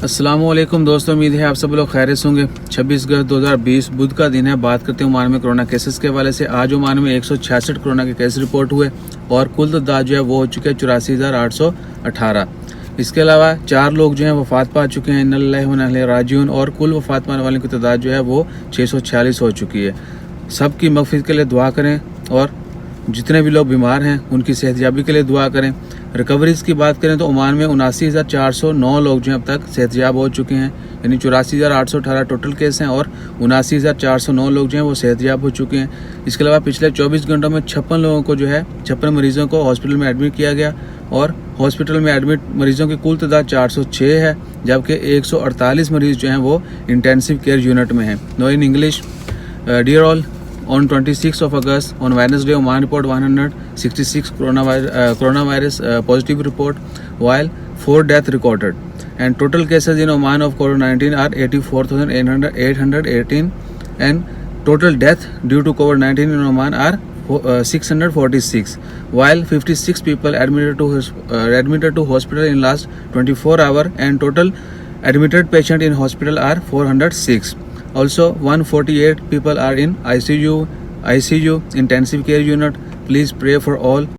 अस्सलामुअलैकुम दोस्तों, उम्मीद है आप सब लोग खैरियत से होंगे। 26 अगस्त 2020 बुध का दिन है। बात करते हैं ओमान में कोरोना केसेस के हवाले से। आज ओमान में 166 कोरोना के केस रिपोर्ट हुए और कुल तादाद जो है वो हो चुके हैं 84,818। इसके अलावा 4 लोग जो हैं वफात पा चुके हैं, इन्ना लिल्लाहि व इन्ना इलैहि राजिऊन, और कुल वफात पाने वालों की तादाद जो है वो 646 हो चुकी है। सबकी मग़फ़िरत के लिए दुआ करें और जितने भी लोग बीमार हैं उनकी सेहतयाबी के लिए दुआ करें। रिकवरीज़ की बात करें तो ओमान में 79,409 लोग जो हैं अब तक सेहतयाब हो चुके हैं, यानी 84,818 टोटल केस हैं और 79,409 लोग जो हैं वो सेहतयाब हो चुके हैं। इसके अलावा पिछले 24 घंटों में 56 लोगों को जो है 56 मरीज़ों को हॉस्पिटल में एडमिट किया गया और हॉस्पिटल में एडमिट मरीज़ों की कुल तादाद 406 है, जबकि 148 मरीज़ जो हैं वो इंटेंसिव केयर यूनिट में हैं। No in English, dear all, on 26th of August, on Wednesday, Oman report 166 coronavirus positive report, while 4 deaths recorded. And total cases in Oman of COVID-19 are 84,818, and total death due to COVID-19 in Oman are 646, while 56 people admitted to hospital in last 24 hours, and total admitted patient in hospital are 406. Also, 148 people are in ICU intensive care unit. Please pray for all.